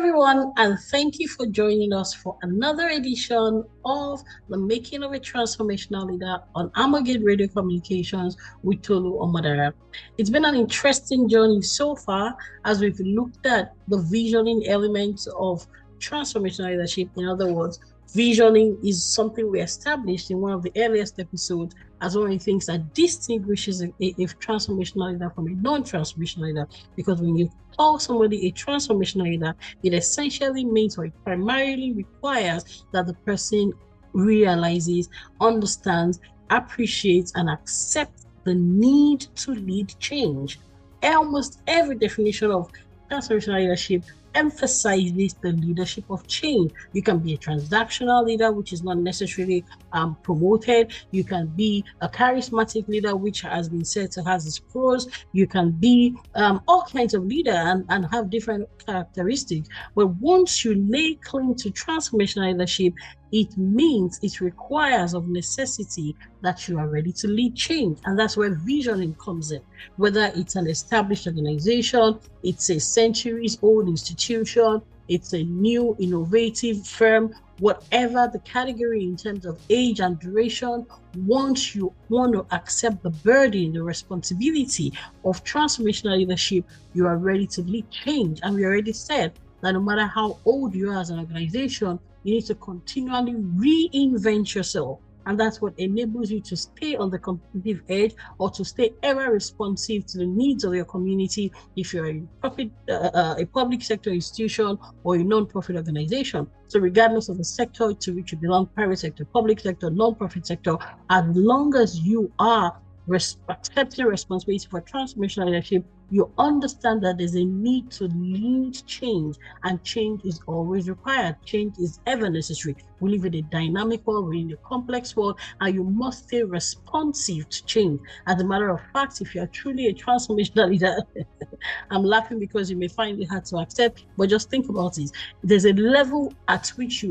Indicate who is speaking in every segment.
Speaker 1: everyone, and thank you for joining us for another edition of The Making of a Transformational Leader on Amagate Radio Communications with Tolu Omadara. It's been an interesting journey so far as we've looked at the visioning elements of transformational leadership. In other words, visioning is something we established in one of the earliest episodes as one of the things that distinguishes a transformational leader from a non-transformational leader. Because when you call somebody a transformational leader, it essentially means, or it primarily requires, that the person realizes, understands, appreciates, and accepts the need to lead change. Almost every definition of transformational leadership emphasizes the leadership of change. You can be a transactional leader, which is not necessarily promoted. You can be a charismatic leader, which has been said to have its pros. You can be all kinds of leader and have different characteristics. But once you lay claim to transformational leadership, it means, it requires of necessity that you are ready to lead change. And that's where visioning comes in. Whether it's an established organization, it's a centuries-old institution, it's a new innovative firm, whatever the category in terms of age and duration, once you want to accept the burden, the responsibility of transformational leadership, you are ready to lead change. And we already said that no matter how old you are as an organization, you need to continually reinvent yourself. And that's what enables you to stay on the competitive edge or to stay ever responsive to the needs of your community if you're a public sector institution or a non-profit organization. So regardless of the sector to which you belong, private sector, public sector, non-profit sector, as long as you are accepting responsibility for transformational leadership, you understand that there's a need to lead change, and change is always required. Change is ever necessary. We live in a dynamic world, we're in a complex world, and you must stay responsive to change. As a matter of fact, if you're truly a transformational leader, I'm laughing because you may find it hard to accept, but just think about it. There's a level at which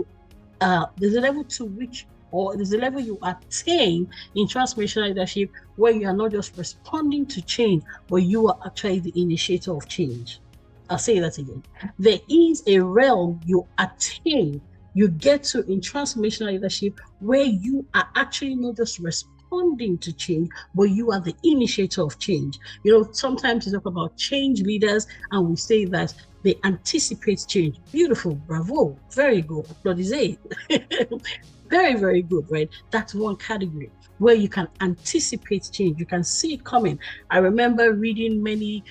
Speaker 1: there's a level you attain in transformational leadership where you are not just responding to change, but you are actually the initiator of change. I'll say that again. There is a realm you attain, you get to in transformational leadership where you are actually not just responding to change, but you are the initiator of change. You know, sometimes we talk about change leaders and we say that they anticipate change. Beautiful, bravo, very good, applaudissez. Very, very good, right? That's one category where you can anticipate change. You can see it coming. I remember reading many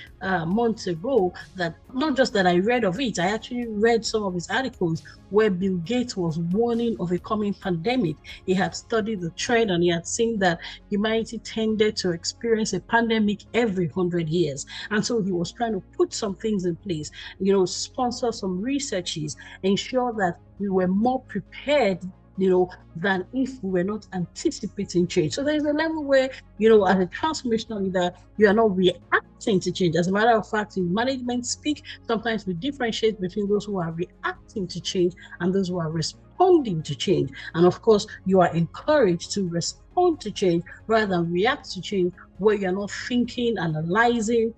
Speaker 1: months ago that not just that I read of it, I actually read some of his articles where Bill Gates was warning of a coming pandemic. He had studied the trend and he had seen that humanity tended to experience a pandemic every 100 years. And so he was trying to put some things in place, sponsor some researches, ensure that we were more prepared than if we were not anticipating change. So there's a level where, as a transformational leader, you are not reacting to change. As a matter of fact, in management speak, sometimes we differentiate between those who are reacting to change and those who are responding to change. And of course, you are encouraged to respond to change rather than react to change, where you're not thinking, analyzing,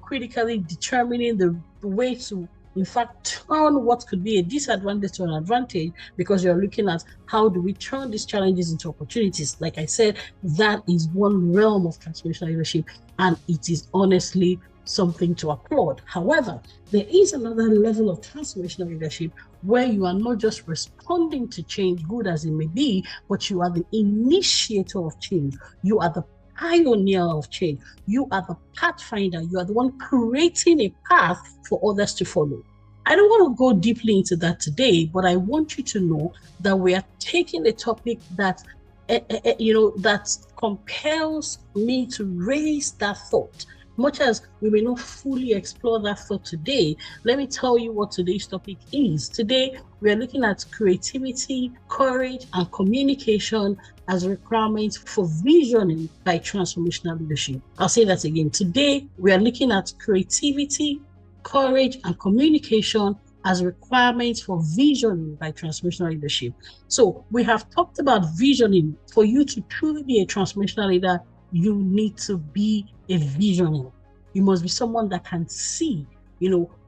Speaker 1: critically determining the way to in fact turn what could be a disadvantage to an advantage, because you're looking at how do we turn these challenges into opportunities. Like I said, that is one realm of transformational leadership, and it is honestly something to applaud. However, there is another level of transformational leadership where you are not just responding to change, good as it may be, but you are the initiator of change. You are the pioneer of change. You are the pathfinder. You are the one creating a path for others to follow. I don't want to go deeply into that today, but I want you to know that we are taking a topic that, that compels me to raise that thought. Much as we may not fully explore that thought today, let me tell you what today's topic is. Today, we are looking at creativity, courage, and communication as requirements for visioning by transformational leadership. I'll say that again. Today, we are looking at creativity, courage, and communication as requirements for visioning by transformational leadership. So we have talked about visioning. For you to truly be a transformational leader, you need to be a visionary. You must be someone that can see,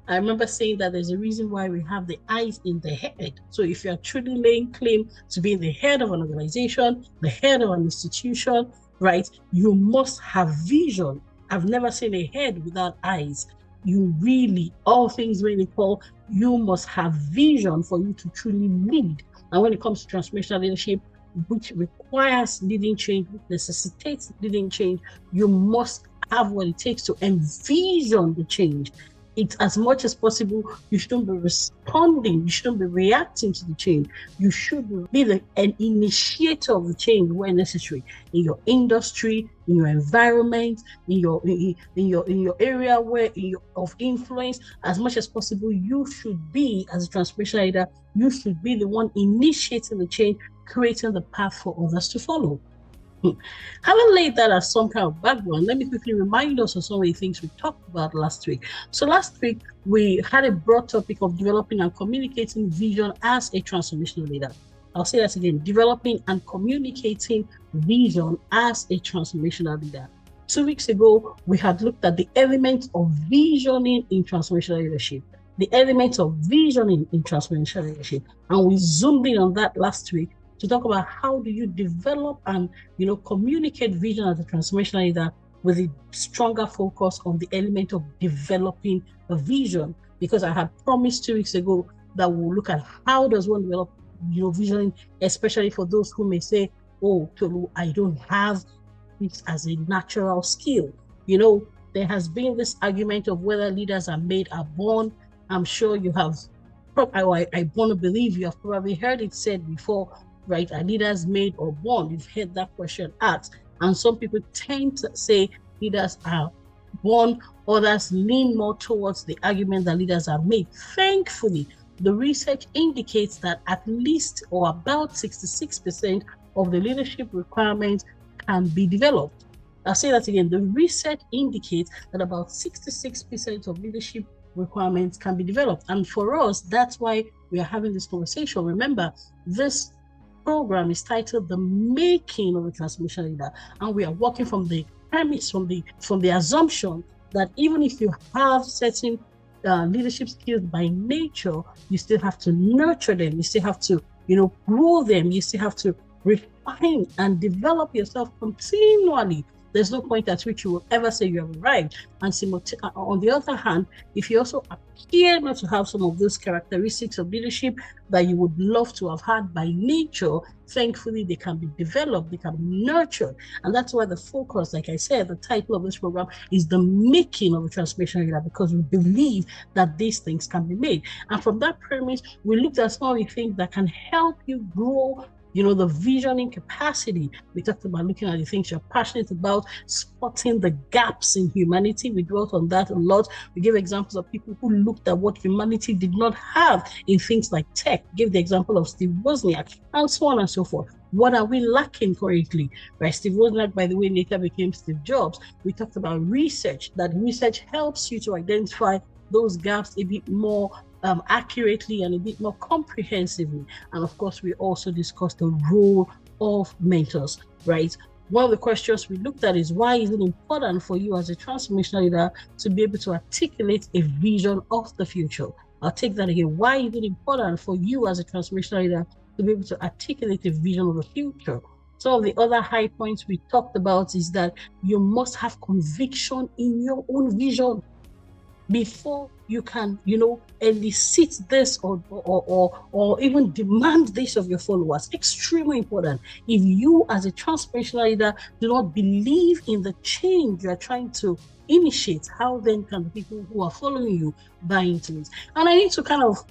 Speaker 1: I remember saying that there's a reason why we have the eyes in the head. So if you're truly laying claim to being the head of an organization, the head of an institution, right, you must have vision. I've never seen a head without eyes. You really, all things being equal, you must have vision for you to truly lead. And when it comes to transformational leadership, which requires leading change, which necessitates leading change, you must have what it takes to envision the change. It's as much as possible, you shouldn't be responding, you shouldn't be reacting to the change. You should be an initiator of the change where necessary, in your industry, in your environment, in your area of influence. As much as possible, you should be, as a transformation leader, you should be the one initiating the change, creating the path for others to follow. Having laid that as some kind of background, let me quickly remind us of some of the things we talked about last week. So last week, we had a broad topic of developing and communicating vision as a transformational leader. I'll say that again, developing and communicating vision as a transformational leader. 2 weeks ago, we had looked at the elements of visioning in transformational leadership. The elements of visioning in transformational leadership. And we zoomed in on that last week to talk about how do you develop and communicate vision as a transformational leader with a stronger focus on the element of developing a vision. Because I had promised 2 weeks ago that we'll look at how does one develop visioning, especially for those who may say, oh, Tolu, I don't have it as a natural skill. There has been this argument of whether leaders are made or born. I'm sure you have, I want to believe you have probably heard it said before, right? Are leaders made or born? You've heard that question asked. And some people tend to say leaders are born. Others lean more towards the argument that leaders are made. Thankfully, the research indicates that at least or about 66% of the leadership requirements can be developed. I'll say that again. The research indicates that about 66% of leadership requirements can be developed. And for us, that's why we are having this conversation. Remember, this program is titled The Making of a Transformational Leader, and we are working from the premise, from the assumption that even if you have certain leadership skills by nature, you still have to nurture them, you still have to grow them, you still have to refine and develop yourself continually. There's no point at which you will ever say you have arrived. And on the other hand, if you also appear not to have some of those characteristics of leadership that you would love to have had by nature, thankfully they can be developed, they can be nurtured. And that's why the focus, like I said, the title of this program is The Making of a Transformational Leader, because we believe that these things can be made. And from that premise, we looked at some of the things that can help you grow the visioning capacity. We talked about looking at the things you're passionate about, spotting the gaps in humanity. We dwelt on that a lot. We gave examples of people who looked at what humanity did not have in things like tech. Gave the example of Steve Wozniak and so on and so forth. What are we lacking currently? Right? Steve Wozniak, by the way, later became Steve Jobs. We talked about research, that research helps you to identify those gaps a bit more accurately and a bit more comprehensively. And of course, we also discussed the role of mentors, right? One of the questions we looked at is, why is it important for you as a transformational leader to be able to articulate a vision of the future? I'll take that again. Why is it important for you as a transformational leader to be able to articulate a vision of the future? Some of the other high points we talked about is that you must have conviction in your own vision before you can, elicit this or even demand this of your followers. Extremely important. If you as a transformational leader do not believe in the change you are trying to initiate, how then can the people who are following you buy into it? And I need to kind of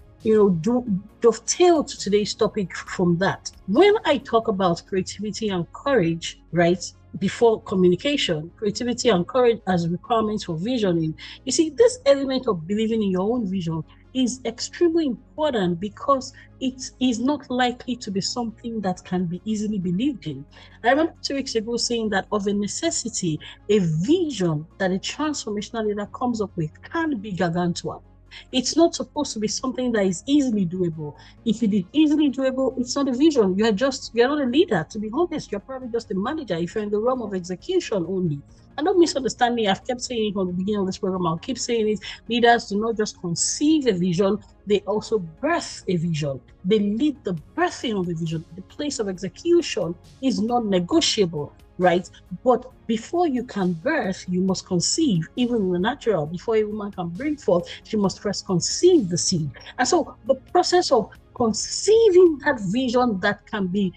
Speaker 1: dovetail to today's topic from that. When I talk about creativity and courage, right, before communication, creativity and courage as requirements for visioning, you see, this element of believing in your own vision is extremely important because it is not likely to be something that can be easily believed in. I remember 2 weeks ago saying that of a necessity, a vision that a transformational leader comes up with can be gargantuan. It's not supposed to be something that is easily doable. If it is easily doable, it's not a vision. You're not a leader. To be honest, you're probably just a manager if you're in the realm of execution only. And don't misunderstand me. I've kept saying it from the beginning of this program. I'll keep saying it. Leaders do not just conceive a vision, they also birth a vision. They lead the birthing of a vision. The place of execution is non-negotiable, right? But before you can birth, you must conceive, even in the natural. Before a woman can bring forth, she must first conceive the seed. And so the process of conceiving that vision that can be,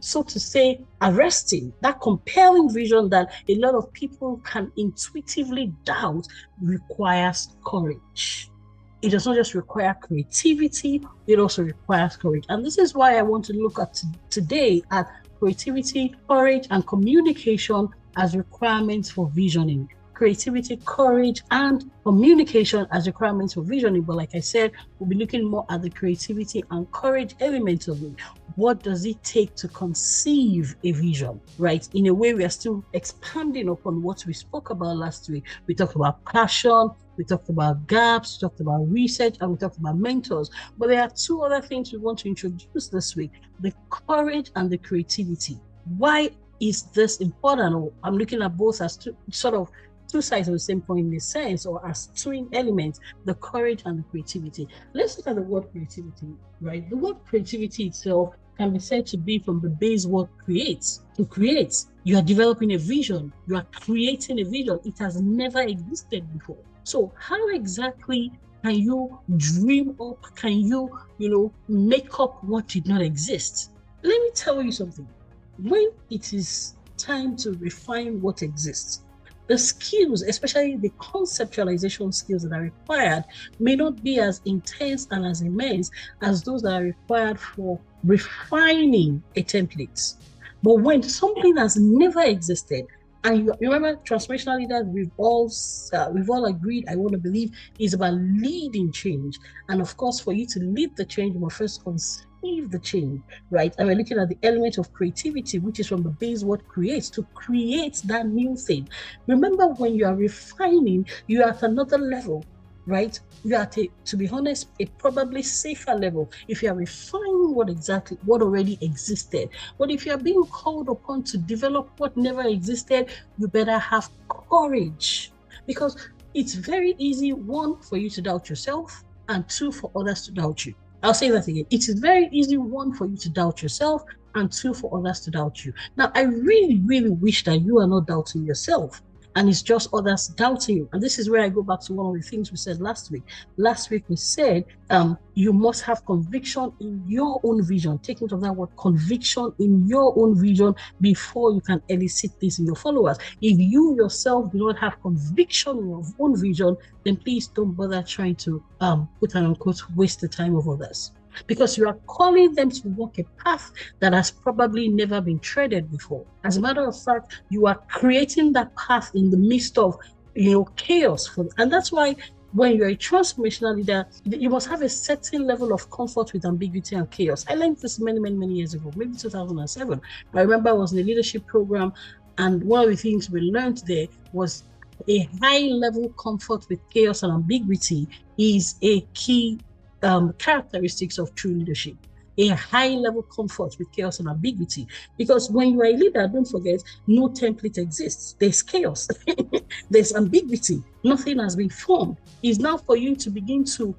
Speaker 1: so to say, arresting, that compelling vision that a lot of people can intuitively doubt, requires courage. It does not just require creativity, it also requires courage. And this is why I want to look at today at creativity, courage, and communication as requirements for visioning. Creativity, courage, and communication as requirements for visioning. But like I said, we'll be looking more at the creativity and courage elements of it. What does it take to conceive a vision, right? In a way, we are still expanding upon what we spoke about last week. We talked about passion, we talked about gaps, we talked about research, and we talked about mentors. But there are two other things we want to introduce this week: the courage and the creativity. Why is this important? I'm looking at both as two sides of the same coin in a sense, or as twin elements, the courage and the creativity. Let's look at the word creativity, right? The word creativity itself can be said to be from the base word create. To create, you are developing a vision, you are creating a vision. It has never existed before. So how exactly can you dream up, can you, make up what did not exist? Let me tell you something. When it is time to refine what exists, the skills, especially the conceptualization skills that are required, may not be as intense and as immense as those that are required for refining a template. But when something has never existed, and you remember, transformational leaders, we've all agreed, I want to believe, is about leading change. And of course, for you to lead the change, you must first conceive the change, right? And we're looking at the element of creativity, which is from the base word create, to create that new thing. Remember, when you are refining, you are at another level, right? You are at to be honest, a probably safer level if you are refining what already existed. But if you are being called upon to develop what never existed, you better have courage, because it's very easy, one, for you to doubt yourself, and two, for others to doubt you. I'll say that again. It is very easy, one, for you to doubt yourself, and two, for others to doubt you. Now, I really, really wish that you are not doubting yourself, and it's just others doubting you. And this is where I go back to one of the things we said last week. Last week we said you must have conviction in your own vision. Take note of that word, conviction in your own vision, before you can elicit this in your followers. If you yourself do not have conviction in your own vision, then please don't bother trying to quote and unquote waste the time of others, because you are calling them to walk a path that has probably never been treaded before. As a matter of fact, you are creating that path in the midst of chaos. And that's why when you're a transformational leader, you must have a certain level of comfort with ambiguity and chaos. I learned this many, many, many years ago, maybe 2007. I remember I was in a leadership program, and one of the things we learned there was a high level comfort with chaos and ambiguity is a key characteristics of true leadership. A high level comfort with chaos and ambiguity. Because when you are a leader, don't forget, no template exists. There's chaos. There's ambiguity. Nothing has been formed. It's now for you to begin to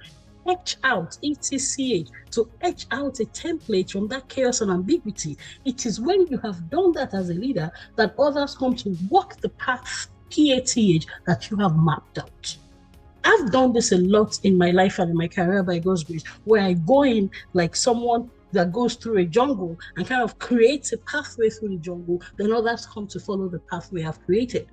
Speaker 1: etch out, ETCH, to etch out a template from that chaos and ambiguity. It is when you have done that as a leader that others come to walk the path, PATH, that you have mapped out. I've done this a lot in my life and in my career, by God's grace, where I go in like someone that goes through a jungle and kind of creates a pathway through the jungle. Then others come to follow the pathway I've created.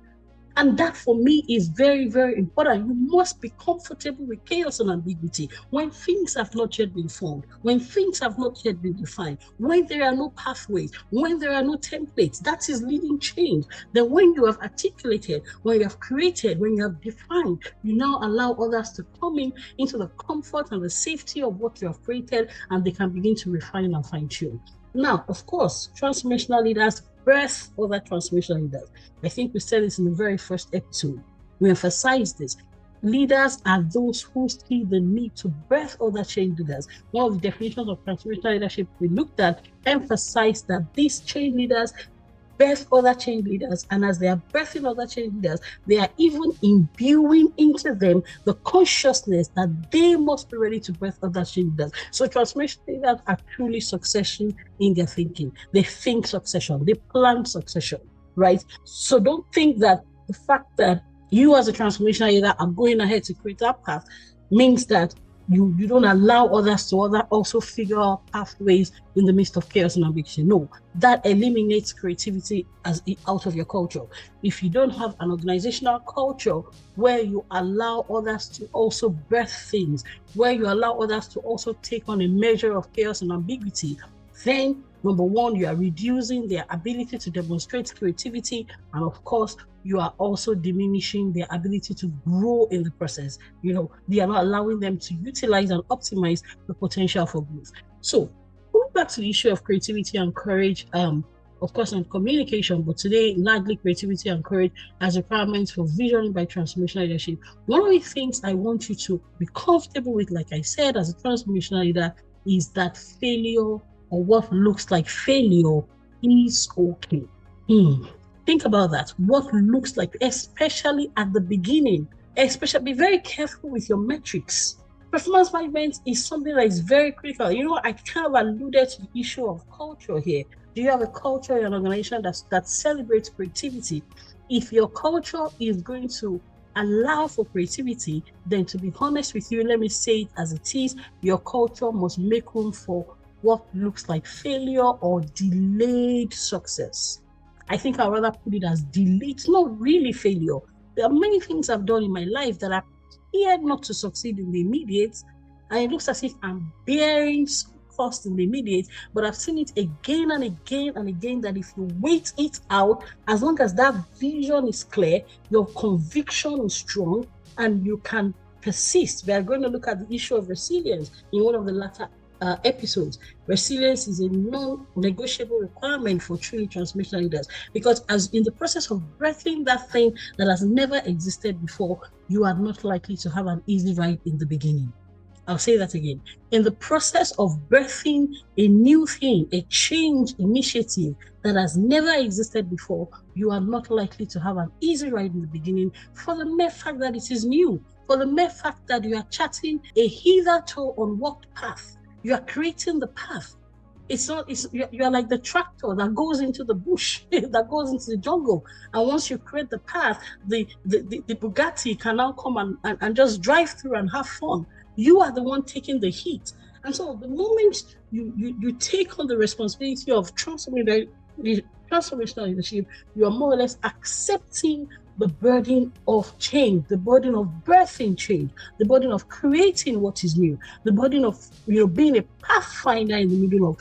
Speaker 1: And that for me is very, very important. You must be comfortable with chaos and ambiguity when things have not yet been formed, when things have not yet been defined, when there are no pathways, when there are no templates. That is leading change. Then when you have articulated, when you have created, when you have defined, you now allow others to come in into the comfort and the safety of what you have created, and they can begin to refine and fine tune. Now, of course, transformational leaders birth other transformational leaders. I think we said this in the very first episode. We emphasize this. Leaders are those who see the need to birth other change leaders. One of the definitions of transformational leadership we looked at emphasized that these change leaders birth other change leaders, and as they are birthing other change leaders, they are even imbuing into them the consciousness that they must be ready to birth other change leaders. So transformation leaders are truly succession in their thinking. They think succession, they plan succession, right? So don't think that the fact that you as a transformational leader are going ahead to create that path means that you don't allow others to also figure out pathways in the midst of chaos and ambiguity. No, that eliminates creativity out of your culture. If you don't have an organizational culture where you allow others to also birth things, where you allow others to also take on a measure of chaos and ambiguity, then number one, you are reducing their ability to demonstrate creativity, and of course, you are also diminishing their ability to grow in the process. They are not allowing them to utilize and optimize the potential for growth. So, going back to the issue of creativity and courage, of course, and communication, but today, largely creativity and courage as requirements for visioning by transformational leadership. One of the things I want you to be comfortable with, like I said, as a transformational leader, is that failure or what looks like failure is okay. Think about that. What looks like, especially at the beginning, be very careful with your metrics. Performance management is something that is very critical. I kind of alluded to the issue of culture here. Do you have a culture in an organization that celebrates creativity? If your culture is going to allow for creativity, then to be honest with you, let me say it as it is, your culture must make room for what looks like failure or delayed success. I think I'd rather put it as delayed. It's not really failure. There are many things I've done in my life that appeared not to succeed in the immediate, and it looks as if I'm bearing some cost in the immediate, but I've seen it again and again and again that if you wait it out, as long as that vision is clear, your conviction is strong, and you can persist. We are going to look at the issue of resilience in one of the latter episodes. Resilience is a non-negotiable requirement for truly transformational leaders, because as in the process of birthing that thing that has never existed before, you are not likely to have an easy ride in the beginning. I'll say that again. In the process of birthing a new thing, a change initiative that has never existed before, you are not likely to have an easy ride in the beginning for the mere fact that it is new, for the mere fact that you are charting a hitherto unwalked path. You are creating the path. You are like the tractor that goes into the bush, that goes into the jungle. And once you create the path, the Bugatti can now come and just drive through and have fun. You are the one taking the heat. And so the moment you take on the responsibility of transformational leadership, you are more or less accepting the burden of change, the burden of birthing change, the burden of creating what is new, the burden of being a pathfinder in the middle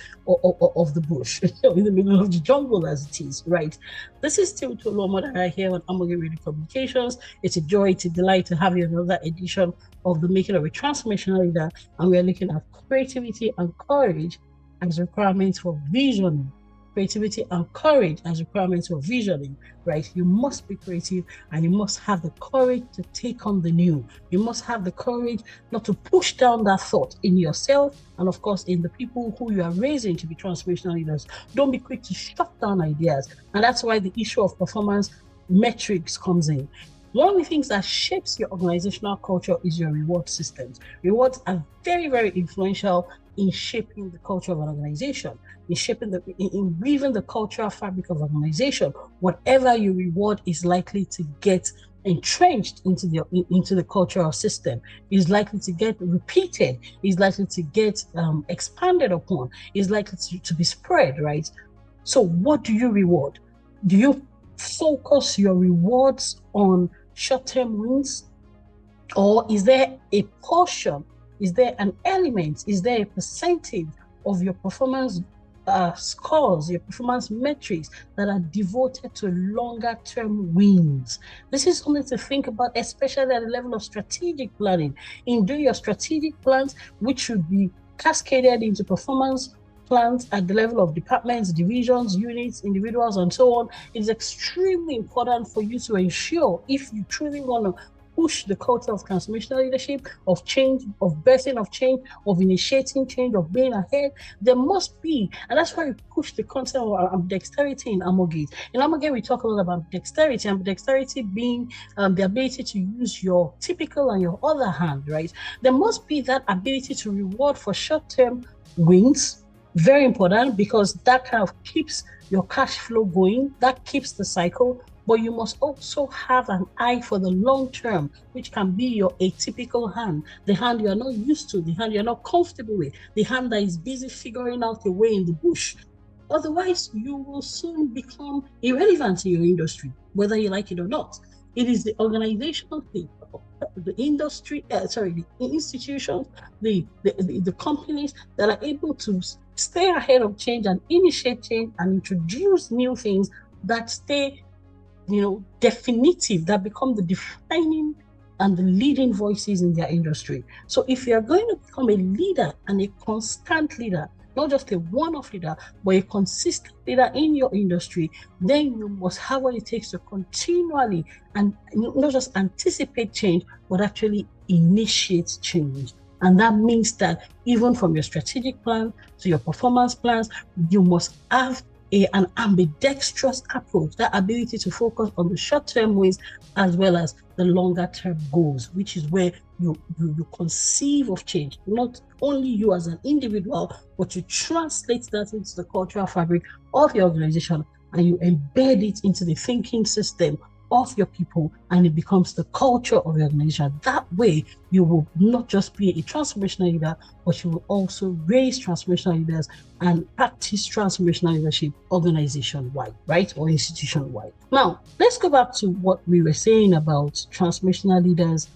Speaker 1: of the bush, in the middle of the jungle as it is, right? This is still Tolu Omadara here on Amage Radio Communications. It's a joy, it's a delight to have you in another edition of The Making of a Transformational Leader, and we are looking at creativity and courage as requirements for visioning. Creativity and courage as requirements for visioning, right? You must be creative and you must have the courage to take on the new. You must have the courage not to push down that thought in yourself and, of course, in the people who you are raising to be transformational leaders. Don't be quick to shut down ideas. And that's why the issue of performance metrics comes in. One of the things that shapes your organizational culture is your reward systems. Rewards are very, very influential in shaping the culture of an organization, in weaving the cultural fabric of an organization. Whatever you reward is likely to get entrenched into the cultural system, is likely to get repeated, is likely to get expanded upon, is likely to be spread, right? So what do you reward? Do you focus your rewards on short-term wins? Or is there a portion, is there an element, is there a percentage of your performance scores, your performance metrics that are devoted to longer-term wins? This is something to think about, especially at the level of strategic planning. In doing your strategic plans, which should be cascaded into performance plans at the level of departments, divisions, units, individuals, and so on, it is extremely important for you to ensure, if you truly want to push the culture of transformational leadership, of change, of birthing of change, of initiating change, of being ahead. There must be, and that's why we push the concept of dexterity in Amogate. In Amogate, we talk a lot about dexterity, and dexterity being the ability to use your typical and your other hand, right? There must be that ability to reward for short-term wins. Very important, because that kind of keeps your cash flow going, that keeps the cycle. But you must also have an eye for the long term, which can be your atypical hand, the hand you are not used to, the hand you're not comfortable with, the hand that is busy figuring out a way in the bush. Otherwise, you will soon become irrelevant in your industry, whether you like it or not. It is the organizational thing, the industry, the institutions, the companies that are able to stay ahead of change and initiate change and introduce new things that stay, definitive, that become the defining and the leading voices in their industry. So if you are going to become a leader and a constant leader, not just a one-off leader, but a consistent leader in your industry, then you must have what it takes to continually and not just anticipate change, but actually initiate change. And that means that even from your strategic plan to your performance plans, you must have an ambidextrous approach, that ability to focus on the short-term wins as well as the longer-term goals, which is where you conceive of change, not only you as an individual, but you translate that into the cultural fabric of your organization and you embed it into the thinking system of your people, and it becomes the culture of your organization. That way, you will not just be a transformational leader, but you will also raise transformational leaders and practice transformational leadership organization-wide, right? Or institution-wide. Now, let's go back to what we were saying about transformational leaders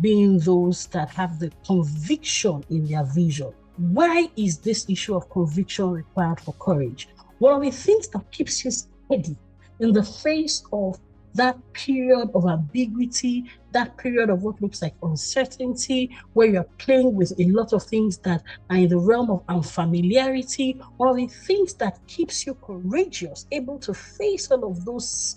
Speaker 1: being those that have the conviction in their vision. Why is this issue of conviction required for courage? One of the things that keeps you steady in the face of that period of ambiguity, that period of what looks like uncertainty, where you're playing with a lot of things that are in the realm of unfamiliarity, one of the things that keeps you courageous, able to face all of those,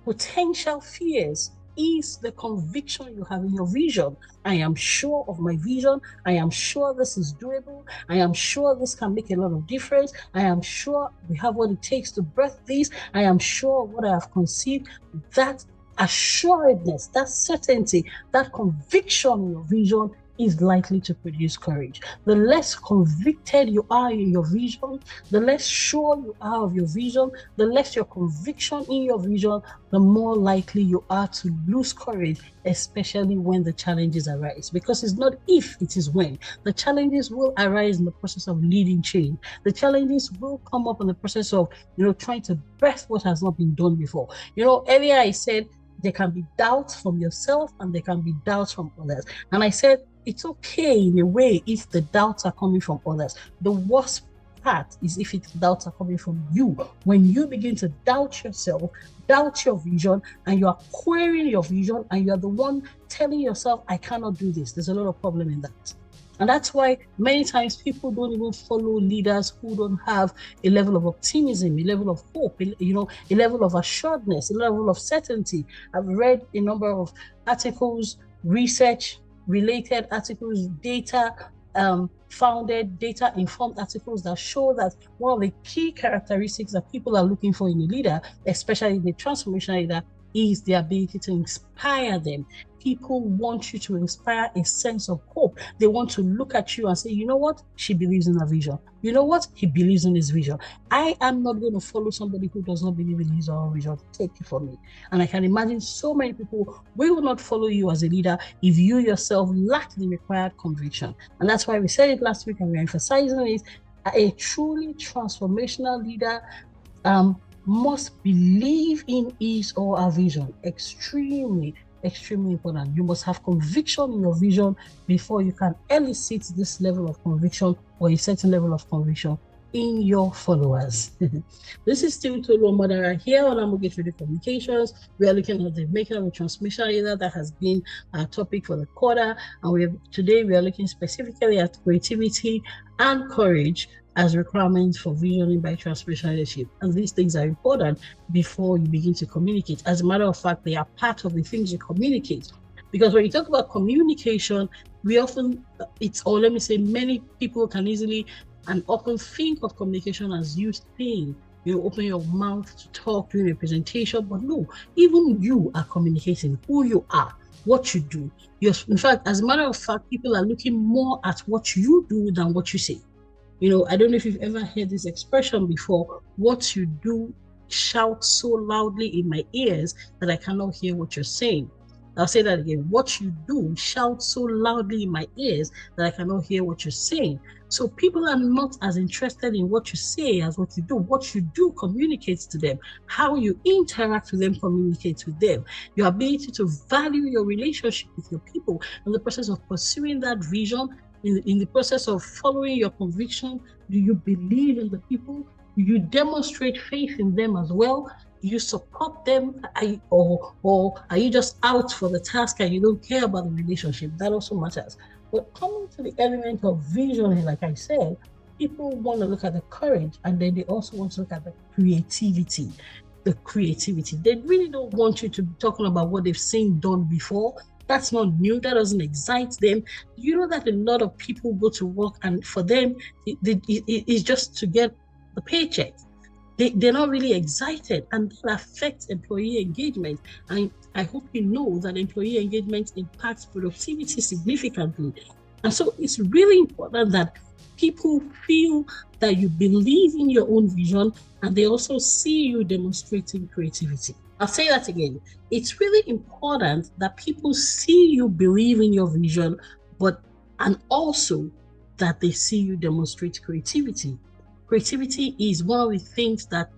Speaker 1: potential fears, is the conviction you have in your vision. I am sure of my vision. I am sure this is doable. I am sure this can make a lot of difference. I am sure we have what it takes to birth this. I am sure of what I have conceived. That assuredness, that certainty, that conviction in your vision is likely to produce courage. The less convicted you are in your vision, the less sure you are of your vision, the less your conviction in your vision, the more likely you are to lose courage, especially when the challenges arise. Because it's not if, it is when. The challenges will arise in the process of leading change. The challenges will come up in the process of, trying to birth what has not been done before. Earlier I said there can be doubts from yourself and there can be doubts from others. And I said, it's okay in a way if the doubts are coming from others. The worst part is if the doubts are coming from you. When you begin to doubt yourself, doubt your vision, and you are querying your vision, and you're the one telling yourself, I cannot do this. There's a lot of problem in that. And that's why many times people don't even follow leaders who don't have a level of optimism, a level of hope, a level of assuredness, a level of certainty. I've read a number of articles, research, related articles, data-founded, data-informed articles that show that one of the key characteristics that people are looking for in a leader, especially the transformational leader, is the ability to inspire them. People want you to inspire a sense of hope. They want to look at you and say, you know what? She believes in her vision. You know what? He believes in his vision. I am not going to follow somebody who does not believe in his own vision. Take it from me. And I can imagine so many people will not follow you as a leader if you yourself lack the required conviction. And that's why we said it last week and we're emphasizing it. A truly transformational leader must believe in his or her vision. Extremely important. You must have conviction in your vision before you can elicit this level of conviction or a certain level of conviction in your followers. This is still Tolu Madara here on Amoge Radio Communications. We are looking at the making of a transformational leader. That has been our topic for the quarter. And today we are looking specifically at creativity and courage as requirements for visioning by transformational leadership. And these things are important before you begin to communicate. As a matter of fact, they are part of the things you communicate. Because when you talk about communication, we often, many people can easily and often think of communication as you saying, you open your mouth to talk during a presentation, but no, even you are communicating who you are, what you do. In fact, as a matter of fact, people are looking more at what you do than what you say. I don't know if you've ever heard this expression before, what you do shouts so loudly in my ears that I cannot hear what you're saying. I'll say that again. What you do shouts so loudly in my ears that I cannot hear what you're saying. So people are not as interested in what you say as what you do. What you do communicates to them. How you interact with them communicates with them. Your ability to value your relationship with your people in the process of pursuing that vision, in the process of following your conviction. Do you believe in the people? Do you demonstrate faith in them as well? Do you support them, or are you just out for the task and you don't care about the relationship? That also matters. But coming to the element of vision, like I said, people want to look at the courage, and then they also want to look at the creativity. They really don't want you to be talking about what they've seen done before. That's not new. That doesn't excite them. You know that a lot of people go to work, and for them, it's just to get the paycheck. They're not really excited, and that affects employee engagement. And I hope you know that employee engagement impacts productivity significantly. And so it's really important that people feel that you believe in your own vision, and they also see you demonstrating creativity. I'll say that again. It's really important that people see you believe in your vision, and also that they see you demonstrate creativity. Creativity is one of the things that,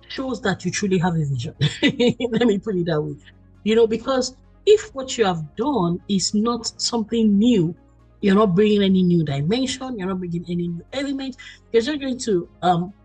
Speaker 1: shows that you truly have a vision. Let me put it that way. Because if what you have done is not something new, you're not bringing any new dimension, you're not bringing any new element, you're just going to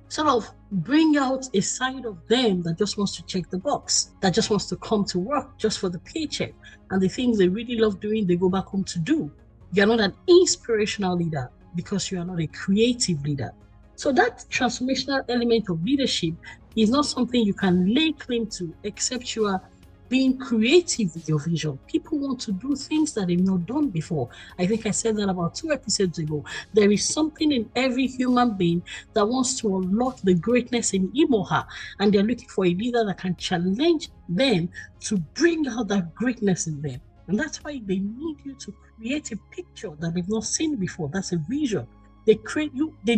Speaker 1: sort of bring out a side of them that just wants to check the box, that just wants to come to work just for the paycheck. And the things they really love doing, they go back home to do. You're not an inspirational leader because you are not a creative leader. So that transformational element of leadership is not something you can lay claim to except you are being creative with your vision. People want to do things that they've not done before. I think I said that about 2 episodes ago. There is something in every human being that wants to unlock the greatness in him or her, and they're looking for a leader that can challenge them to bring out that greatness in them. And that's why they need you to create a picture that they've not seen before. That's a vision. They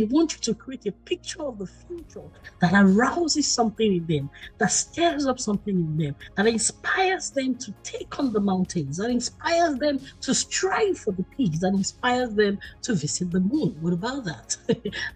Speaker 1: want you to create a picture of the future that arouses something in them, that stirs up something in them, that inspires them to take on the mountains, that inspires them to strive for the peaks, that inspires them to visit the moon. What about that?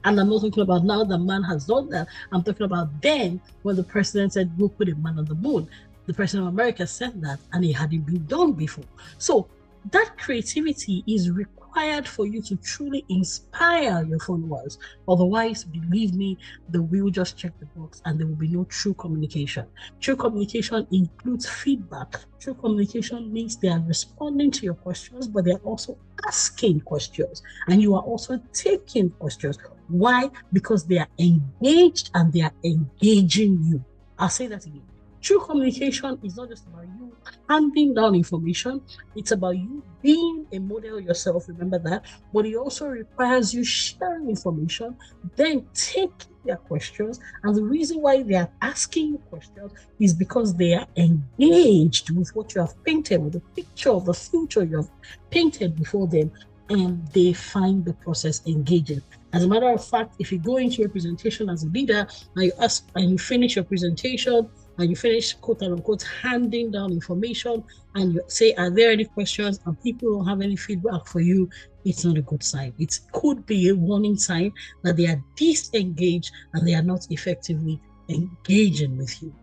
Speaker 1: And I'm not talking about now that man has done that. I'm talking about then when the president said, we'll put a man on the moon. The president of America said that, and it hadn't been done before. So that creativity is required for you to truly inspire your followers. Otherwise, believe me, they will just check the box and there will be no true communication. True communication includes feedback. True communication means they are responding to your questions, but they are also asking questions, and you are also taking questions. Why? Because they are engaged and they are engaging you. I'll say that again. True communication is not just about you handing down information. It's about you being a model yourself, remember that. But it also requires you sharing information, then taking their questions. And the reason why they are asking you questions is because they are engaged with what you have painted, with the picture of the future you have painted before them, and they find the process engaging. As a matter of fact, if you go into your presentation as a leader and you finish your presentation, and you finish, quote unquote, handing down information, and you say, are there any questions, and people don't have any feedback for you, it's not a good sign. It could be a warning sign that they are disengaged and they are not effectively engaging with you.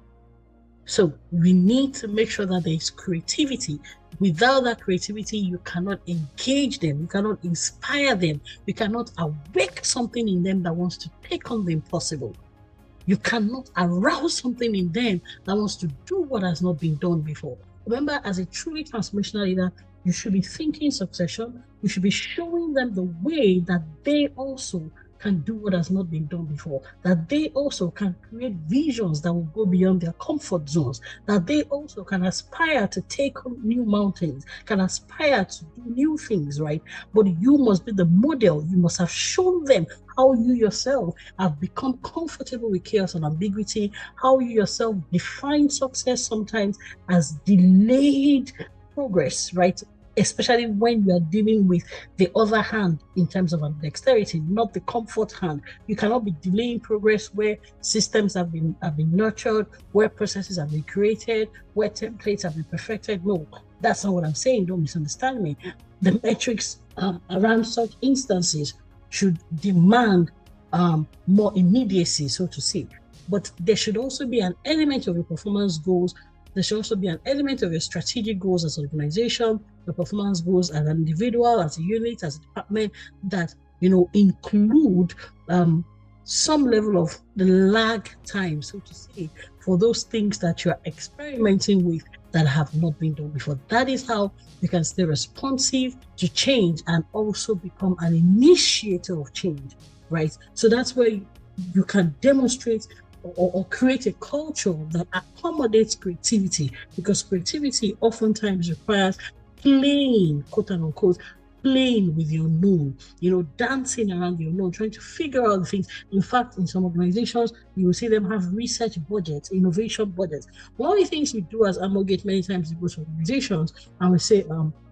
Speaker 1: So we need to make sure that there is creativity. Without that creativity, you cannot engage them, you cannot inspire them, you cannot awake something in them that wants to take on the impossible. You cannot arouse something in them that wants to do what has not been done before. Remember, as a truly transformational leader, you should be thinking succession. You should be showing them the way that they also can do what has not been done before, that they also can create visions that will go beyond their comfort zones, that they also can aspire to take on new mountains, can aspire to do new things, right? But you must be the model. You must have shown them how you yourself have become comfortable with chaos and ambiguity, how you yourself define success sometimes as delayed progress, right? Especially when you are dealing with the other hand in terms of dexterity, not the comfort hand. You cannot be delaying progress where systems have been nurtured, where processes have been created, where templates have been perfected. No, that's not what I'm saying. Don't misunderstand me. The metrics around such instances should demand more immediacy, so to say. But there should also be an element of your performance goals. There should also be an element of your strategic goals as an organization, the performance goals as an individual, as a unit, as a department that, include some level of the lag time, so to say, for those things that you're experimenting with that have not been done before. That is how you can stay responsive to change and also become an initiator of change, right? So that's where you can demonstrate or create a culture that accommodates creativity, because creativity oftentimes requires playing, quote unquote, playing with your known, dancing around your known, trying to figure out things. In fact, in some organizations, you will see them have research budgets, innovation budgets. One of the things we do as Amogate many times, we go to organizations and we say,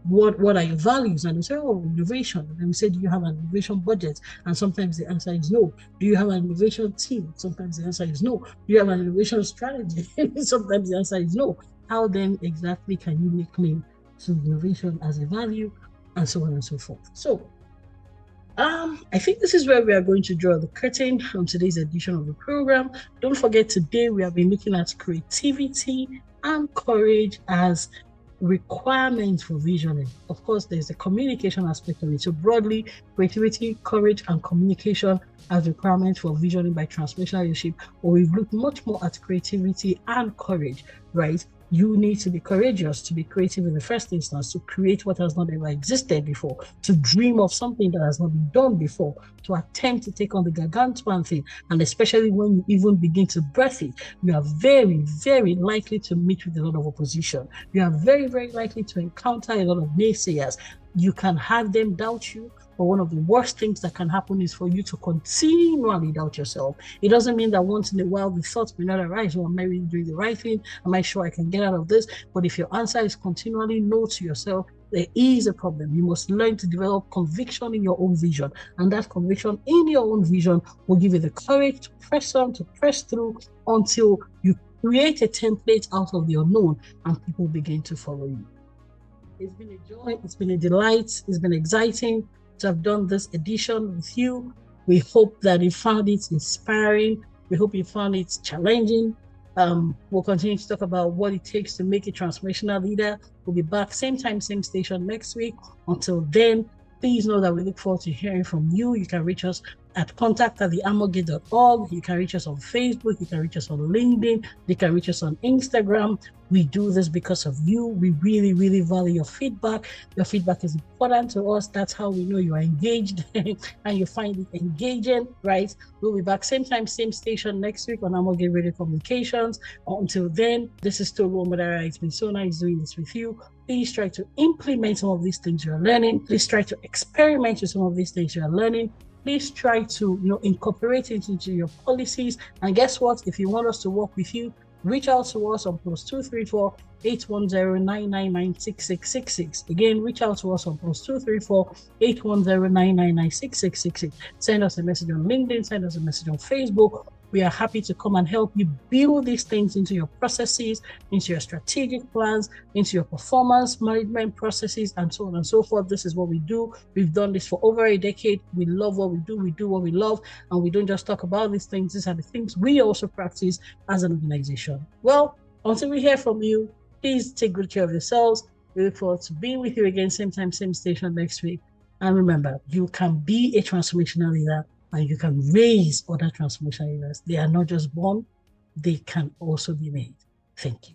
Speaker 1: what are your values? And they say, oh, innovation. And then we say, do you have an innovation budget? And sometimes the answer is no. Do you have an innovation team? Sometimes the answer is no. Do you have an innovation strategy? Sometimes the answer is no. How then exactly can you make claim to innovation as a value, and so on and so forth? So I think this is where we are going to draw the curtain on today's edition of the program. Don't forget, today we have been looking at creativity and courage as requirements for visioning. Of course, there's the communication aspect of it. So broadly, creativity, courage, and communication as requirements for visioning by transformational leadership. But we've looked much more at creativity and courage, right? You need to be courageous to be creative in the first instance, to create what has not ever existed before, to dream of something that has not been done before, to attempt to take on the gargantuan thing. And especially when you even begin to birth it, you are very, very likely to meet with a lot of opposition. You are very, very likely to encounter a lot of naysayers. You can have them doubt you, but one of the worst things that can happen is for you to continually doubt yourself. It doesn't mean that once in a while the thoughts may not arise, oh, am I really doing the right thing? Am I sure I can get out of this? But if your answer is continually no to yourself, there is a problem. You must learn to develop conviction in your own vision. And that conviction in your own vision will give you the courage to press on, to press through until you create a template out of the unknown and people begin to follow you. It's been a joy. It's been a delight. It's been exciting to have done this edition with you. We hope that you found it inspiring. We hope you found it challenging. We'll continue to talk about what it takes to make a transformational leader. We'll be back same time, same station next week. Until then, please know that we look forward to hearing from you. You can reach us at contact@theamogate.org. You can reach us on Facebook. You can reach us on LinkedIn. You can reach us on Instagram. We do this because of you. We really, really value your feedback. Your feedback is important to us. That's how we know you are engaged and you find it engaging, right? We'll be back same time, same station next week on Amogate Radio Communications. Until then, this is Tolu Omadara. It's been so nice doing this with you. Please try to implement some of these things you're learning. Please try to experiment with some of these things you're learning. Please try to incorporate it into your policies. And guess what? If you want us to work with you, reach out to us on +234 810 999 6666. Again, reach out to us on +234 810 999 6666. Send us a message on LinkedIn, send us a message on Facebook. We are happy to come and help you build these things into your processes, into your strategic plans, into your performance management processes, and so on and so forth. This is what we do. We've done this for over a decade. We love what we do. We do what we love. And we don't just talk about these things. These are the things we also practice as an organization. Well, Until we hear from you, please take good care of yourselves. We look forward to being with you again, same time, same station next week. And remember, you can be a transformational leader and you can raise other transformational leaders. They are not just born, they can also be made. Thank you.